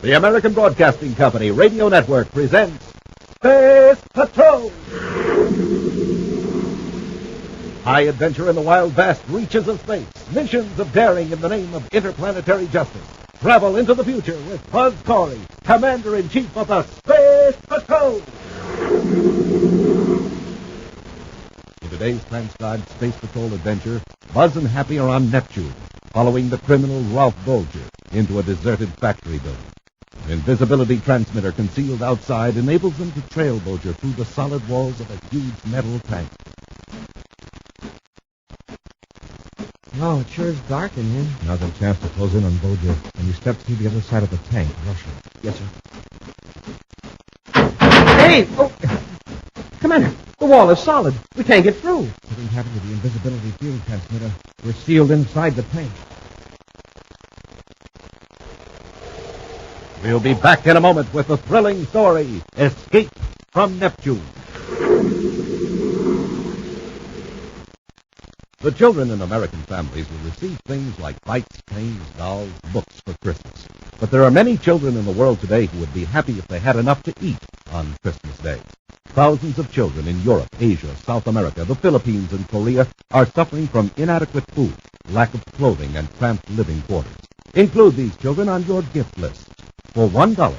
The American Broadcasting Company Radio Network presents Space Patrol! High adventure in the wild, vast reaches of space. Missions of daring in the name of interplanetary justice. Travel into the future with Buzz Corey, Commander-in-Chief of the Space Patrol! In today's transcribed Space Patrol adventure, Buzz and Happy are on Neptune, following the criminal Ralph Bulger into a deserted factory building. An invisibility transmitter concealed outside enables them to trail Bulger through the solid walls of a huge metal tank. Oh, it sure is dark in here. Now's a chance to close in on Bulger, and you step through the other side of the tank. Rush him. Yes, sir. Hey! Oh! Commander, the wall is solid. We can't get through. Something happened to the invisibility field transmitter. We're sealed inside the tank. We'll be back in a moment with the thrilling story, Escape from Neptune. The children in American families will receive things like bikes, trains, dolls, books for Christmas. But there are many children in the world today who would be happy if they had enough to eat on Christmas Day. Thousands of children in Europe, Asia, South America, the Philippines, and Korea are suffering from inadequate food, lack of clothing, and cramped living quarters. Include these children on your gift list. For $1,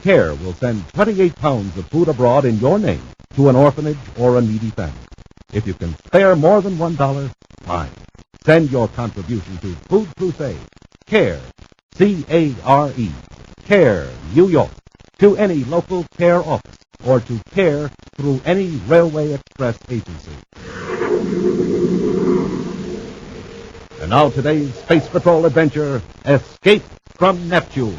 CARE will send 28 pounds of food abroad in your name to an orphanage or a needy family. If you can spare more than $1, fine. Send your contribution to Food Crusade, CARE, C-A-R-E, CARE, New York, to any local CARE office, or to CARE through any Railway Express agency. And now today's Space Patrol adventure, Escape from Neptune.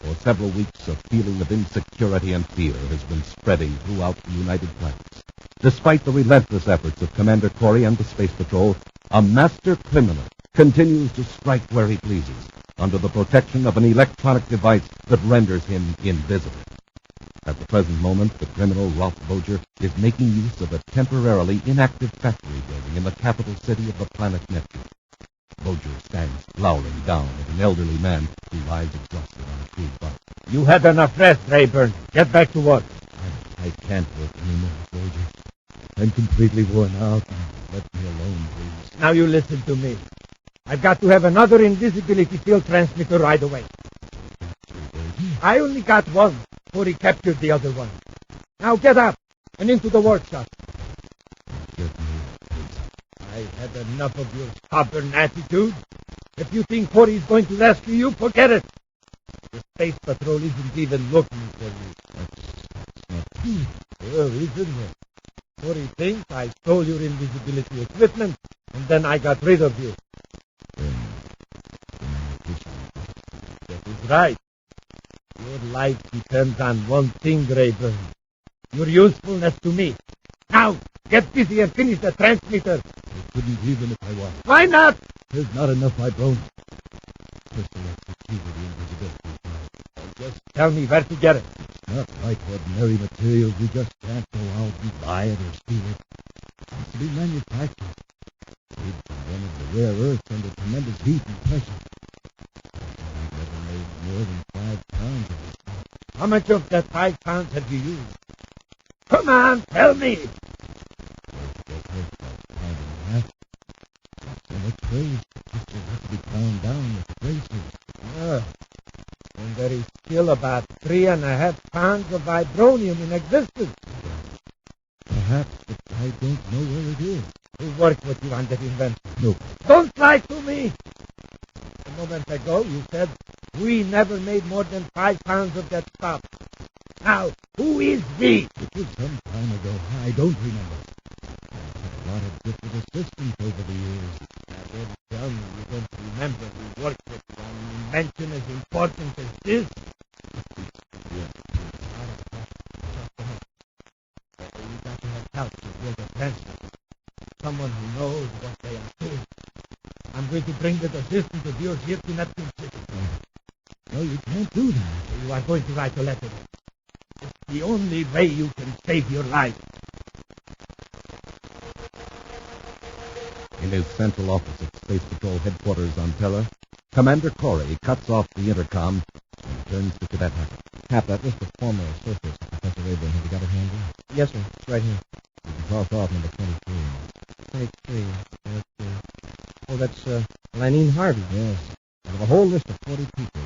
For several weeks, a feeling of insecurity and fear has been spreading throughout the United Planets. Despite the relentless efforts of Commander Corey and the Space Patrol, a master criminal continues to strike where he pleases, under the protection of an electronic device that renders him invisible. At the present moment, the criminal Ralph Bulger is making use of a temporarily inactive factory building in the capital city of the planet Neptune. Bulger stands glowering down at an elderly man who lies exhausted on a crude bunk. You had enough rest, Rayburn. Get back to work. I can't work anymore, Bulger. I'm completely worn out. Let me alone, please. Now you listen to me. I've got to have another invisibility field transmitter right away. I only got one before he captured the other one. Now get up and into the workshop. I had enough of your stubborn attitude. If you think Corey's going to rescue you, forget it. The Space Patrol isn't even looking for you. That's not true. Well, isn't it? Corey thinks I stole your invisibility equipment, and then I got rid of you. That is right. Your life depends on one thing, Rayburn. Your usefulness to me. Now, get busy and finish the transmitter. I couldn't even if I wanted. Why not? There's not enough vibronium. First, I have to see where the invisibility is. Just tell me where to get it. It's not like ordinary materials. We just can't go out and buy it or steal it. It has to be manufactured. Made from one of the rare earths under tremendous heat and pressure. I've never made more than 5 pounds of this stuff. How much of that 5 pounds have you used? Come on, tell me. First, about a pound and a half. So much waste. It will have to be ground down with braces. And there is still about 3.5 pounds of vibronium in existence. Perhaps, but I don't know where it is. Who worked with you on that invention? No. Don't lie to me! A moment ago, you said we never made more than 5 pounds of that stuff. Now, who is we? It was some time ago. I don't remember. I've had a lot of different assistants over the years. Now, don't tell me you don't remember we worked with you on an invention as important as this. Yeah. You got to have help to build a transmitter. Someone who knows what they are doing. I'm going to bring the assistant of yours here to Neptune City. No, you can't do that. You are going to write a letter. It's the only way you can save your life. In his central office at Space Patrol headquarters on Terra, Commander Corey cuts off the intercom and Turns to Cadet Hap. Hap, that list of former associates of Professor Rayburn, have you got it handy? Yes, sir. It's right here. You can cross off number 23. 23. Oh, that's Lanine Harvey. Yes. Out of a whole list of 40 people,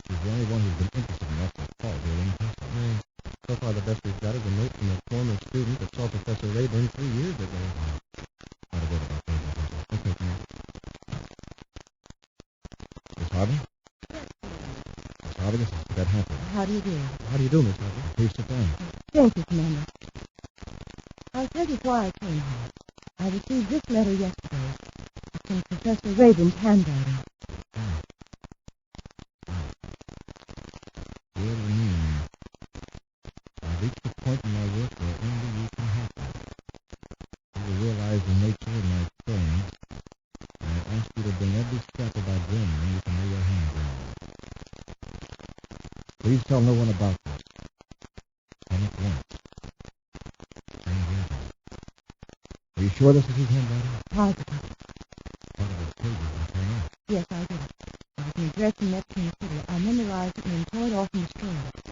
she's the only one who's been interested enough to call here in person. So far, the best we've got is a note from a former student that saw Professor Rayburn 3 years ago. Not a word about that, Professor. Okay, come on. Miss Harvey? Miss Harvey, this is Cadet Hap. How do you do? How do you do, Miss Harvey? Please sit down. Thank you, Commander. I'll tell you why I came here. I received this letter yesterday. It's in Professor Rayburn's handwriting. Dear Lanine, I've reached a point in my work where only you can help me. You will realize the nature of my experiments, and I ask you to bring every scrap of our journey you can lay your hands on. Please tell no one about this. Come at once. Same here. Are you sure this is his handwriting? Positive. Part of his pages will turn off. Yes, I did it. It was addressed in Neptune City. I memorized it and then tore it off and destroyed it.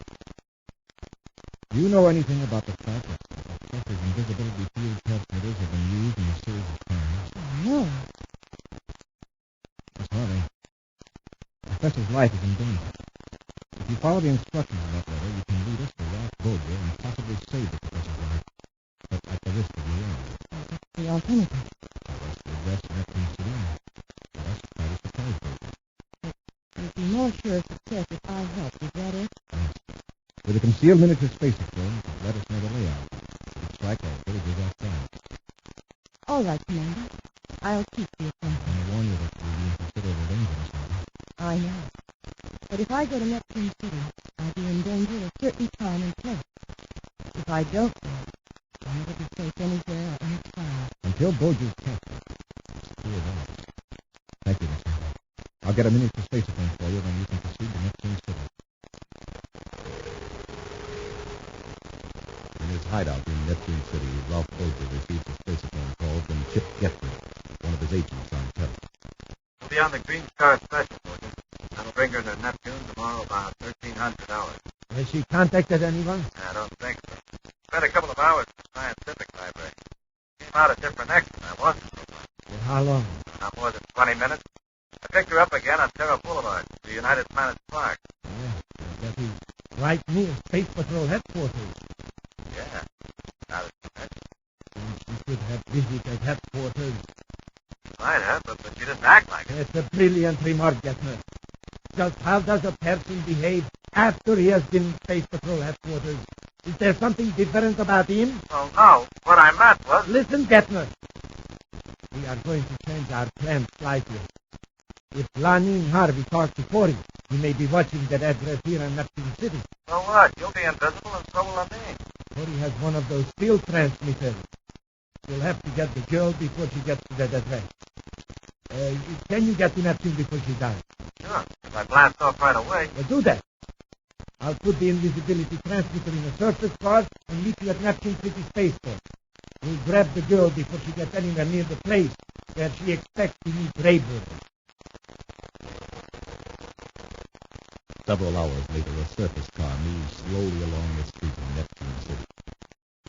Do you know anything about the fact that Professor's invisibility field transmitters have been used in a series of crimes? Oh, no. Miss Harvey, Professor's life is in danger. If you follow the instructions in that letter, you can lead us to Ralph Boger and possibly save the Professor's life, but at the risk of your own. What's the alternative? Tell us to address Neptune City and let us try to surprise Boger. You'd be more sure of success if I helped. Is that it? Yes. With a concealed miniature space phone, you can let us know the layout. You can strike our villages outside. All right, Commander. I'll keep the appointment. I warn you that we're being considered a danger, Miss Harvey. I know. But if I go to Neptune City, I'll be in danger at a certain time and place. If I don't go, I'll never be safe anywhere or any time. Until Boger's captured, it's clear of us. Thank you, Miss Harvey. I'll get a miniature space phone for you, then you can proceed to Neptune City. In his hideout in Neptune City, Ralph Boger receives a spacephone call from Chip Gettner, one of his agents on Terra. We'll be on the Green Star Special, Morgan. That'll bring her to Neptune tomorrow about 1300 hours. Has she contacted anyone? I don't think so. Spent a couple of hours in the scientific library. Came out a different X than I wasn't so much. For how long? Not more than 20 minutes. I picked her up again on Terra Boulevard, the United Planets Park. Yeah, I guess he's right near Space Patrol headquarters. Yeah. Now that you mention it. She should have visited headquarters. Might have, but she didn't act like it. It's a brilliant remark, Gettner. Just how does a person behave after he has been in Space Patrol headquarters? Is there something different about him? Well, no. What I meant was... Listen, Gettner. We are going to change our plans slightly. If Lanine Harvey talks to Corey, he may be watching that address here in Neptune City. So what? You'll be invisible and so will me. Corey has one of those field transmitters. You'll have to get the girl before she gets to that address. Can you get to Neptune before she dies? Sure. If I blast off right away. Well, do that. I'll put the invisibility transmitter in a surface car and meet you at Neptune City Spaceport. We'll grab the girl before she gets anywhere near the place where she expects to meet Rayburn. Several hours later, a surface car moves slowly along the street in Neptune City.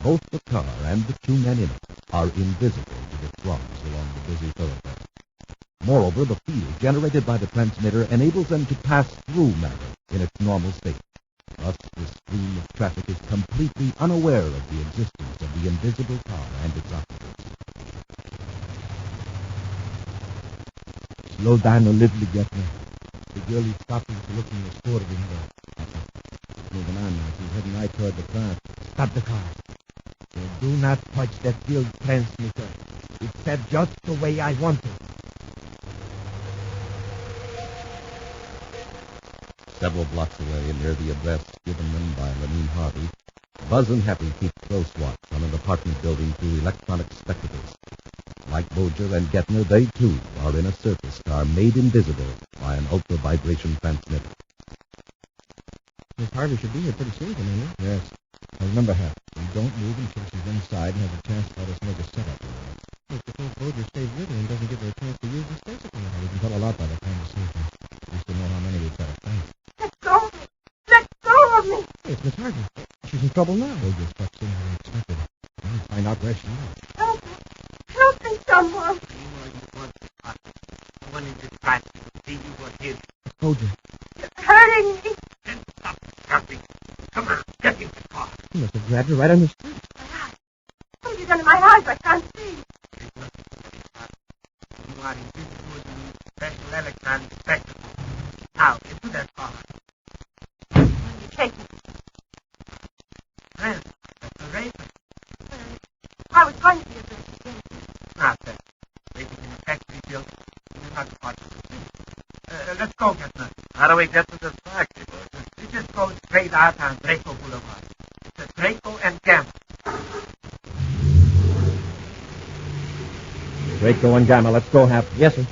Both the car and the two men in it are invisible to the throngs along the busy thoroughfare. Moreover, the field generated by the transmitter enables them to pass through matter in its normal state. Thus, the stream of traffic is completely unaware of the existence of the invisible car and its occupants. Slow down a little, Gettner. The girl is stopping to look in the store window. Moving on now. She's heading right toward the car. Stop the car. Do not touch that field transmitter. It's set just the way I want it. Several blocks away, near the address given them by Lanine Harvey, Buzz and Happy keep close watch on an apartment building through electronic spectacles. Like Boger and Gettner, they too are in a surface car made invisible by an ultra-vibration transmitter. Miss Harvey should be here pretty soon, Commander. Yes. Now remember, Hap, we don't move until she's inside and has a chance to let us know the setup. If the Boger stays with her and doesn't give her a chance to use the space equipment. We can tell a lot by the conversation. At least to know how many we've got to fight. Let go of me. in trouble now. Soldier steps in where he expected. Now let's find out where she is. Help me. Help me, someone. No one in this plant will see you were here. Soldier. You're hurting me. Then stop jumping. Come on, get in the car. He must have grabbed her right on the street. My eyes. Somebody's under my eyes. I can't see. You are invisible to special electronic spectacle. Now, get to that car. Where are you taking me? Friend, that's the raven. I was going to be a bird. Not that. Waiting in a factory building. You're not part of the thing. Let's go, Getner. How do we get to this factory? We just go straight out on Draco Boulevard. It's a Draco and Gamma. Draco and Gamma, let's go, Hap. Yes, sir.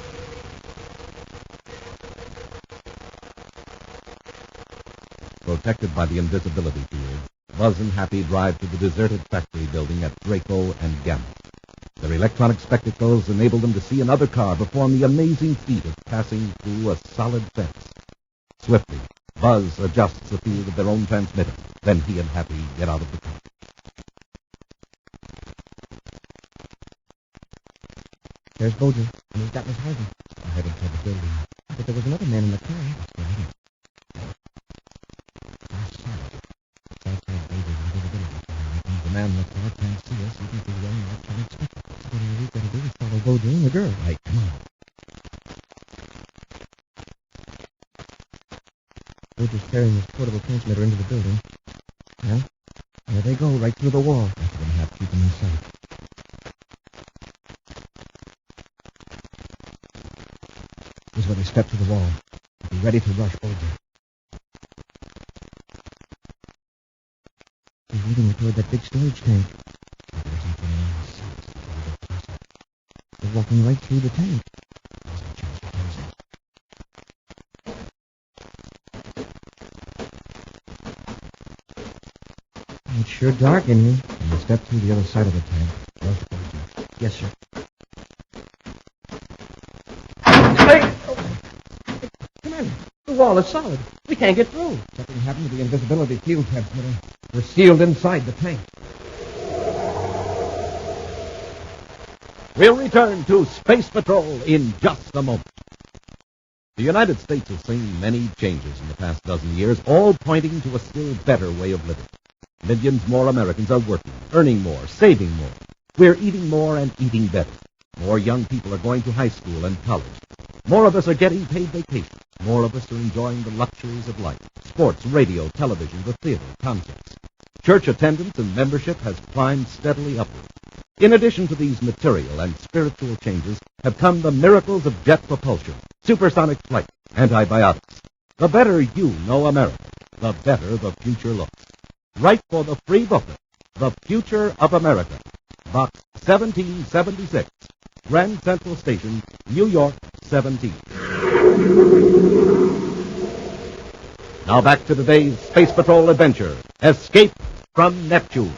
Protected by the invisibility field, Buzz and Happy drive to the deserted factory building at Draco and Gamma. Their electronic spectacles enable them to see another car perform the amazing feat of passing through a solid fence. Swiftly, Buzz adjusts the field of their own transmitter. Then he and Happy get out of the car. There's Bolger, and he's got Miss Harvey. I headed toward the building. But there was another man in the car. Let's go ahead. The man in the car can't see us even through the young electronic spectacles. What we've got to do is follow Bolger and the girl. Right, come on. Bolger's carrying his portable transmitter into the building. Yeah? There they go, right through the wall. That's going to have to keep them in sight. This is where they step to the wall. Be ready to rush Bolger. He's leading toward that big storage tank. There's something else. They're walking right through the tank. There's no chance for Kenzie. It's sure dark in here. And they step through the other side of the tank. Rush Bolger. Yes, sir. Commander, the wall is solid. We can't get through. Something happened to the invisibility field transmitter. We're sealed inside the tank. We'll return to Space Patrol in just a moment. The United States has seen many changes in the past dozen years, all pointing to a still better way of living. Millions more Americans are working, earning more, saving more. We're eating more and eating better. More young people are going to high school and college. More of us are getting paid vacations. More of us are enjoying the luxuries of life. Sports, radio, television, the theater, concerts. Church attendance and membership has climbed steadily upward. In addition to these material and spiritual changes have come the miracles of jet propulsion, supersonic flight, antibiotics. The better you know America, the better the future looks. Write for the free booklet, The Future of America, Box 1776, Grand Central Station, New York, 17. Now back to today's Space Patrol adventure, Escape from Neptune.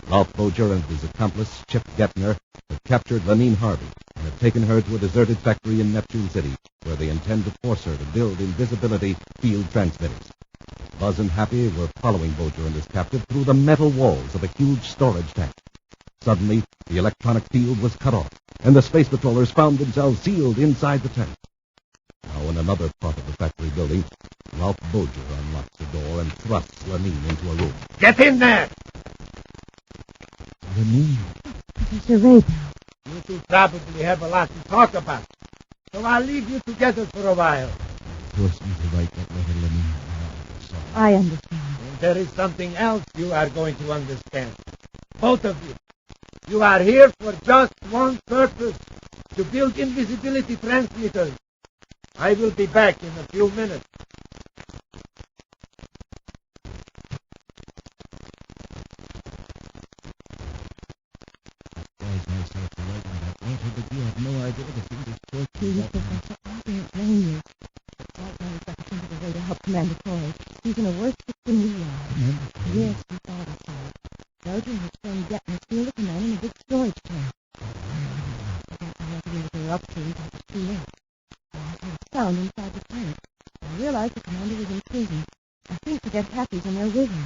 Ralph Bolger and his accomplice, Chip Gettner, have captured Lenine Harvey and have taken her to a deserted factory in Neptune City, where they intend to force her to build invisibility field transmitters. Buzz and Happy were following Bolger and his captive through the metal walls of a huge storage tank. Suddenly, the electronic field was cut off, and the space patrollers found themselves sealed inside the tank. Now, in another part of the factory building, Ralph Bolger unlocks the door and thrusts Lenine into a room. Get in there! Lenine. Professor Ray. You two probably have a lot to talk about. So I'll leave you together for a while. Force me to write that letter, Lenine. I understand. And there is something else you are going to understand. Both of you. You are here for just one purpose, to build invisibility transmitters. I will be back in a few minutes. Myself to write on that letter, but you have no idea the thing is torture. Please, Professor, I don't blame you. Right now, we've got to think of a way to help Commander Torrent. He's in a worse fix than we are. Yes, we thought of that. Belgium has shown Getner sealed the command in a big storage tank. I don't know what it is they're up to until it's too late. I heard a sound inside the tank. I realized the commander was in prison. I think Cadet Happy's in there with him.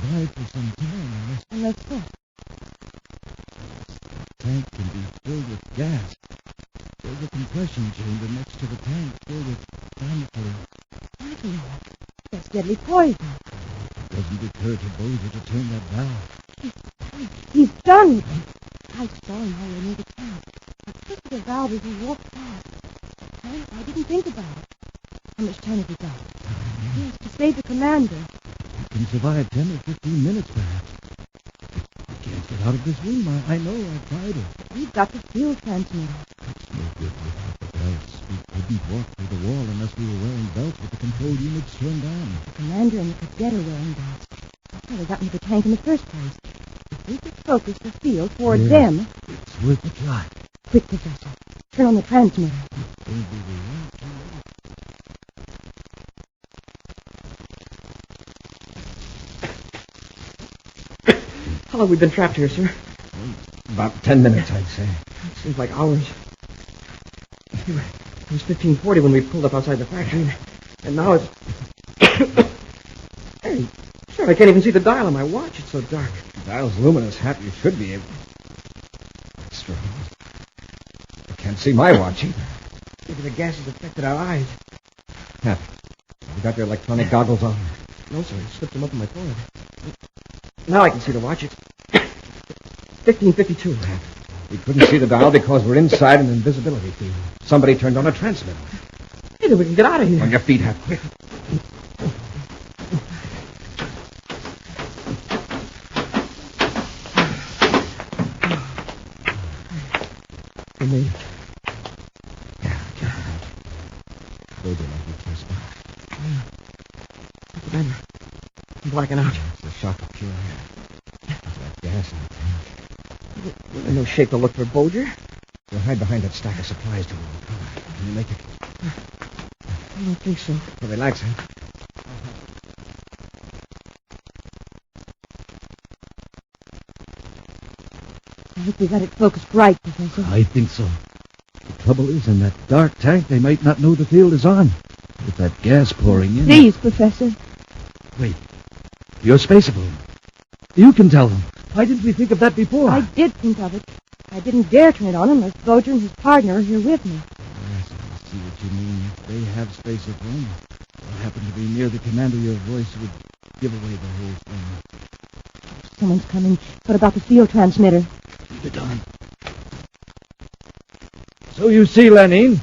survive for some time Unless what? the tank can be filled with gas. There's a compression chamber next to the tank filled with flammable. That's deadly poison. It doesn't occur to Bolger to turn that valve. He's done. I saw him while we were near the tank. I twisted the valve as he walked past. I didn't think about it. How much time have we got? Yes, to save the commander. You can survive 10 or 15 minutes, perhaps. You can't get out of this room. I know. I've tried it. We've got the field transmitter. It's no good without the belts. We couldn't walk through the wall unless we were wearing belts with the control units turned on. The commander and the cadet are wearing belts. That's how they got into the tank in the first place. If we could focus the field toward them... It's worth a try. Quick, Professor. Turn on the transmitter. Don't be the last one. How long have we been trapped here, sir? About 10 minutes, I'd say. It seems like hours. It was 15:40 when we pulled up outside the factory, and now it's... Hey, sir, I can't even see the dial on my watch. It's so dark. The dial's luminous, Hap. You should be able... That's strange. I can't see my watch either. Maybe the gas has affected our eyes. Hap, you got your electronic goggles on? No, sir. I slipped them up in my forehead. Now I can see the watch. It's 15:52. Hap, we couldn't see the dial because we're inside an invisibility field. Somebody turned on a transmitter. Hey, then we can get out of here. On your feet, Hap, quick. We made it. Yeah, careful, Hap. Those are like your first spot. What's the matter? I'm blacking out. It's the shock of pure air. There's that gas in the tank. There's no shape to look for Bolger. We'll hide behind that stack of supplies till we recover. Can you make it? I don't think so. Well, relax, Hap. I hope we got it focused right, Professor. I think so. The trouble is, in that dark tank, they might not know the field is on. With that gas pouring in... Please, Professor. Wait. You're spaceable. You can tell them. Why didn't we think of that before? I did think of it. I didn't dare turn it on unless Bolger and his partner are here with me. Yes, I see what you mean. If they have space at home, or happen to be near the commander, your voice would give away the whole thing. Someone's coming. What about the field transmitter? Keep it on. So you see, Lenine,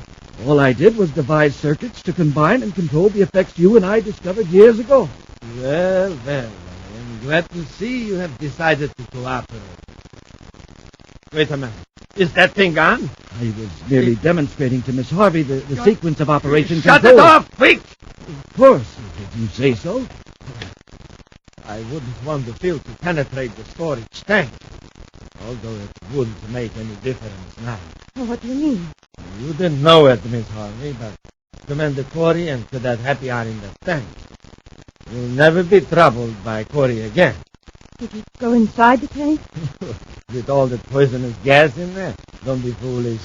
all I did was devise circuits to combine and control the effects you and I discovered years ago. Well, I am glad to see you have decided to cooperate. Wait a minute. Is that thing on? I was merely demonstrating to Miss Harvey the sequence of operations. Shut it off, quick! Of course, if you say so. I wouldn't want the field to penetrate the storage tank, although it wouldn't make any difference now. Oh, what do you mean? You didn't know it, Miss Harvey, but Commander Corey and Cadet Happy are in the tank. You'll never be troubled by Corey again. Did you go inside the tank? With all the poisonous gas in there? Don't be foolish.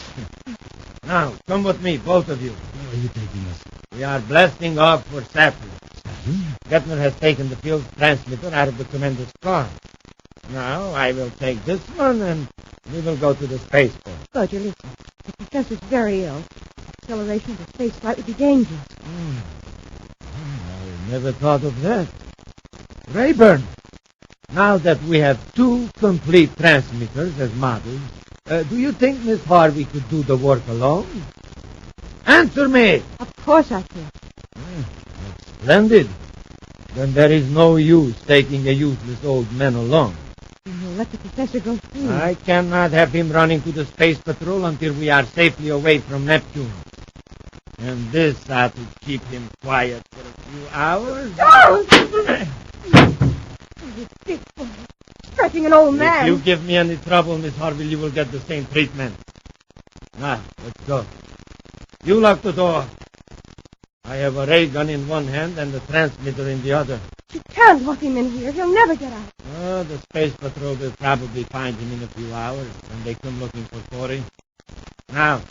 Now, come with me, both of you. Where are you taking us? We are blasting off for Sapling. Gettner has taken the field transmitter out of the commander's car. Now, I will take this one and we will go to the spaceport. Bolger, listen. The professor's very ill. Acceleration of the space flight would be dangerous. I never thought of that. Rayburn, now that we have two complete transmitters as models, do you think Miss Harvey could do the work alone? Answer me! Of course I could. That's splendid. Then there is no use taking a useless old man along. We'll let the professor go through. I cannot have him running to the space patrol until we are safely away from Neptune. And this ought to keep him quiet for a few hours. You big boy. Stretching an old man. If you give me any trouble, Miss Harvey, you will get the same treatment. Now, let's go. You lock the door. I have a ray gun in one hand and the transmitter in the other. You can't lock him in here. He'll never get out. The space patrol will probably find him in a few hours when they come looking for Corey. Now,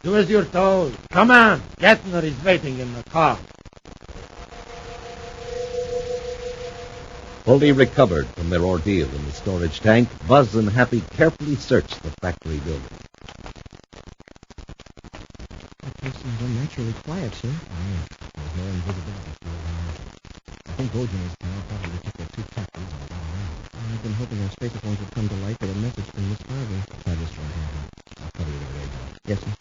do as you're told. Come on. Gettner is waiting in the car. Fully recovered from their ordeal in the storage tank, Buzz and Happy carefully searched the factory building. That place seems unnaturally quiet, sir. There's no invisibility field around. I think Bojan and his pal probably took their two factories and got around. I've been hoping our spacephones would come to light with a message from Miss Harvey. Try this right here. I'll cover you with a radar. Yes, sir.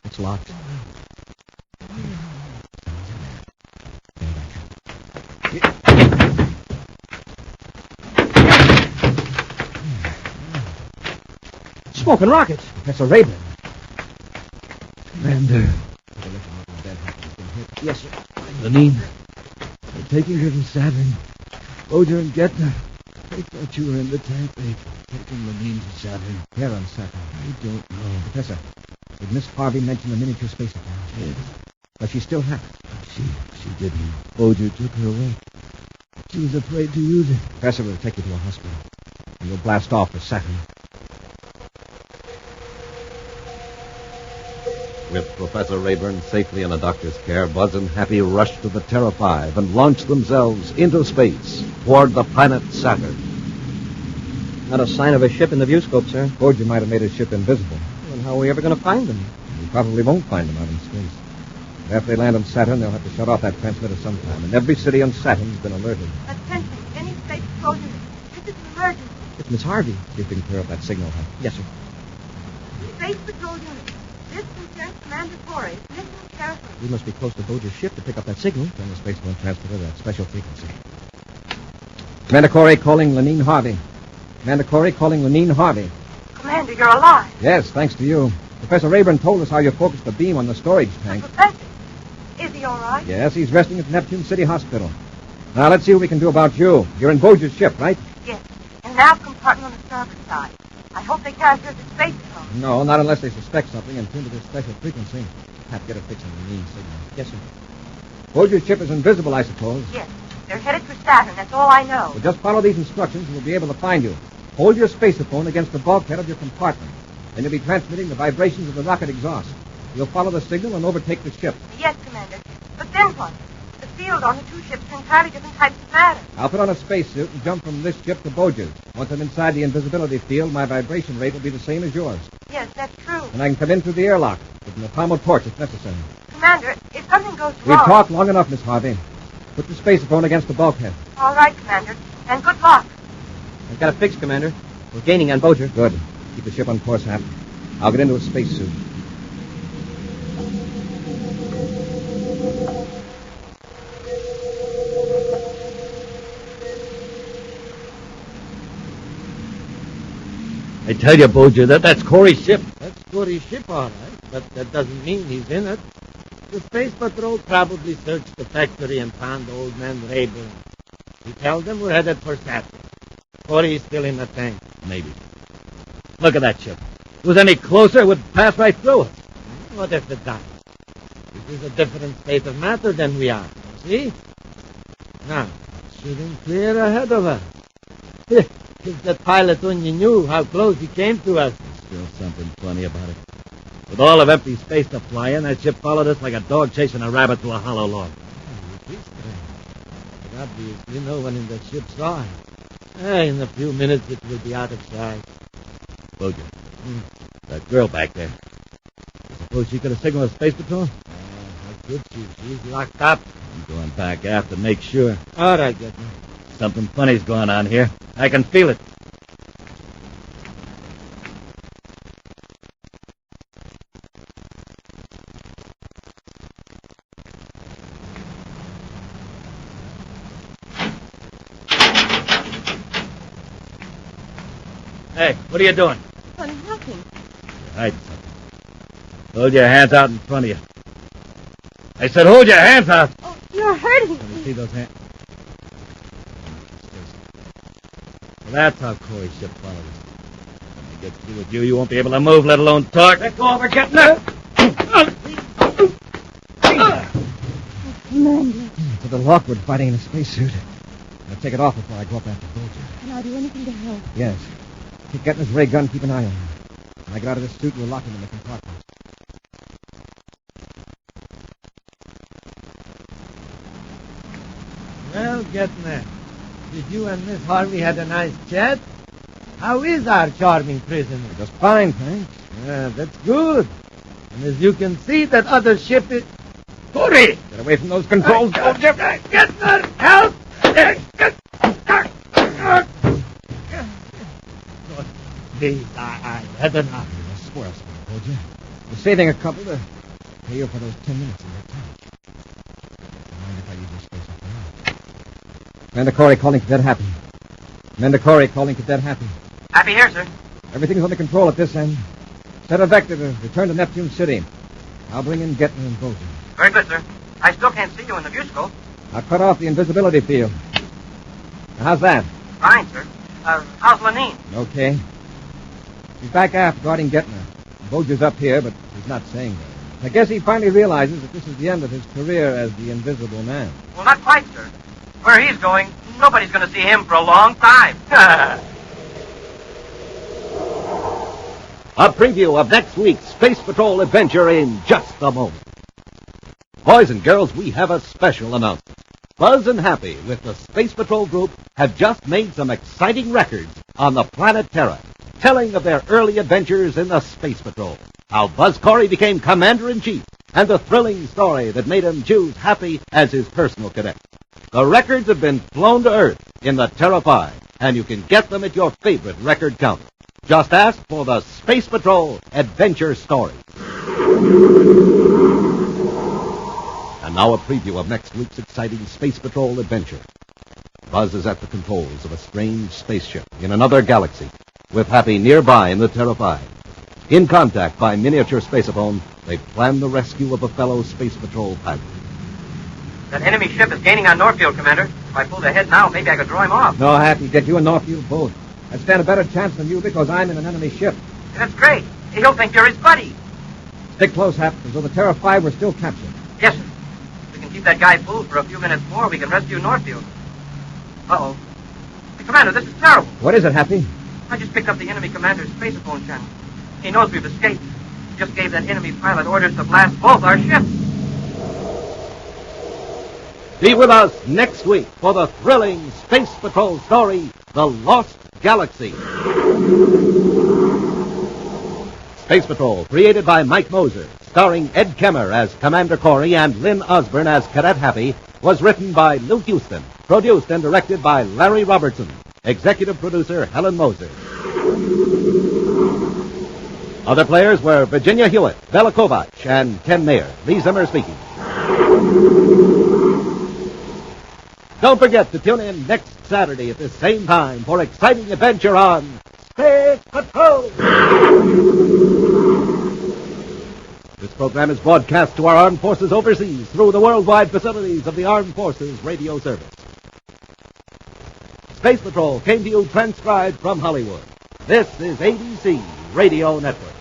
It's locked. Smoking rockets. Professor Rayburn. Commander. Yes, sir. Lenine, they're taking her to Saturn. Bojan and Getner. They thought you were in the tank. They've taken Lenine to Saturn. Here on Saturn. I don't know. Professor, did Miss Harvey mention the miniature space account? Yes. Does she still have it? She didn't. Bojan took her away. She was afraid to use it. Professor will take you to a hospital, and you'll blast off for Saturn. With Professor Rayburn safely in a doctor's care, Buzz and Happy rushed to the Terra 5 and launched themselves into space toward the planet Saturn. Not a sign of a ship in the viewscope, sir. Bojan might have made his ship invisible. Well, how are we ever going to find them? We probably won't find them out in space. But after they land on Saturn, they'll have to shut off that transmitter sometime, and every city on Saturn has been alerted. Attention, any space explosion. This is an emergency. It's Miss Harvey. You can clear up that signal, huh? Yes, sir. Space Patrol Unit. This concerns Commander Torres. Listen carefully. We must be close to Boja's ship to pick up that signal. Turn the spacephone transmitter to that special frequency. Commander Corey calling Lenine Harvey. Commander Corey calling Lenine Harvey. Commander, you're alive. Yes, thanks to you. Professor Rayburn told us how you focused the beam on the storage tank. Professor, is he all right? Yes, he's resting at Neptune City Hospital. Now, let's see what we can do about you. You're in Boja's ship, right? Yes. In an aft compartment on the starboard side. I hope they can't hear the space phone. No, not unless they suspect something and tune to this special frequency. Have to get a fix on the mean signal. Yes, sir. Boja's ship is invisible, I suppose. Yes. They're headed for Saturn. That's all I know. Well, just follow these instructions and we'll be able to find you. Hold your spaceophone against the bulkhead of your compartment. Then you'll be transmitting the vibrations of the rocket exhaust. You'll follow the signal and overtake the ship. Yes, Commander. But then what? The field on the two ships are entirely different types of matter. I'll put on a spacesuit and jump from this ship to Boja's. Once I'm inside the invisibility field, my vibration rate will be the same as yours. Yes, that's true. And I can come in through the airlock with an atomo torch if necessary. Commander, if something goes We've wrong... talked long enough, Miss Harvey. Put the spaceophone against the bulkhead. All right, Commander. And good luck. I've got a fix, Commander. We're gaining on Boja. Good. Keep the ship on course, Hap. I'll get into a spacesuit. I tell you, Boja, that's Corey's ship. That's Corey's ship, all right. But that doesn't mean he's in it. The Space Patrol probably searched the factory and found old man Rayburn. He tells them we're headed for Saturn. Corey's still in the tank. Maybe. Look at that ship. If it was any closer, it would pass right through us. What if it does? This is a different state of matter than we are. See? Now, it's shooting clear ahead of us. If the pilot only knew how close he came to us. There's still something funny about it. With all of empty space to fly in, that ship followed us like a dog chasing a rabbit to a hollow log. It is strange. But obviously no one in the ship saw it. In a few minutes it will be out of sight. Boja, that girl back there. I suppose she could have signaled a space patrol? How could she? She's locked up. I'm going back aft to make sure. All right, Getman. Something funny's going on here. I can feel it. Hey, what are you doing? I'm nothing. You're hiding something. Hold your hands out in front of you. I said hold your hands out. Oh, you're hurting Let me me. see those hands. Well, that's how Corey's ship followed us. When I get through with you, you won't be able to move, let alone talk. Let go of her, getting up. Commander, It's a little awkward fighting in a spacesuit. I'll take it off before I go up after Boja. can I do anything to help? Yes. Keep getting his ray gun, keep an eye on him. When I get out of this suit, we'll lock him in the compartment. Well, Gettner. Did you and Miss Harvey had a nice chat? How is our charming prisoner? Just fine, thanks. That's good. And as you can see, that other ship is... Hurry! Get away from those controls, Gettner! Help! Please, I had enough. I swear something, told you. We're saving a couple to pay you for those 10 minutes in that tank. Mind if I use your space up there? Commander Corey calling Cadet Happy. Commander Corey calling Cadet Happy. Happy here, sir. Everything's under control at this end. Set a vector to return to Neptune City. I'll bring in Gettner and Bozer. Very good, sir. I still can't see you in the view scope. I'll cut off the invisibility field. Now, how's that? Fine, sir. How's Lenine? Okay. He's back aft guarding Gettner. Bozer's up here, but he's not saying that. I guess he finally realizes that this is the end of his career as the Invisible Man. Well, not quite, sir. Where he's going, nobody's going to see him for a long time. A preview of next week's Space Patrol adventure in just a moment. Boys and girls, we have a special announcement. Buzz and Happy with the Space Patrol group have just made some exciting records on the planet Terra, telling of their early adventures in the Space Patrol, how Buzz Corey became Commander-in-Chief, and the thrilling story that made him choose Happy as his personal cadet. The records have been flown to Earth in the Terra-Fi, and you can get them at your favorite record counter. Just ask for the Space Patrol Adventure Story. And now a preview of next week's exciting Space Patrol adventure. Buzz is at the controls of a strange spaceship in another galaxy, with Happy nearby in the Terra-Fi. In contact by miniature spaceophone, they plan the rescue of a fellow Space Patrol pilot. That enemy ship is gaining on Northfield, Commander. If I pulled ahead now, maybe I could draw him off. No, Happy, get you and Northfield both. I stand a better chance than you because I'm in an enemy ship. That's great. He'll think you're his buddy. Stick close, Hap, as though the Terra-Fi were still captured. Yes, sir. If we can keep that guy fooled for a few minutes more, we can rescue Northfield. Uh-oh. Hey, Commander, this is terrible. What is it, Happy? I just picked up the enemy commander's spaceophone channel. He knows we've escaped. He just gave that enemy pilot orders to blast both our ships. Be with us next week for the thrilling Space Patrol story, The Lost Galaxy. Space Patrol, created by Mike Moser, starring Ed Kemmer as Commander Corey and Lynn Osborne as Cadet Happy, was written by Lou Houston, produced and directed by Larry Robertson, executive producer Helen Moser. Other players were Virginia Hewitt, Bella Kovach, and Ken Mayer. Lee Zimmer speaking. Don't forget to tune in next Saturday at the same time for exciting adventure on Space Patrol. This program is broadcast to our armed forces overseas through the worldwide facilities of the Armed Forces Radio Service. Space Patrol came to you transcribed from Hollywood. This is ABC Radio Network.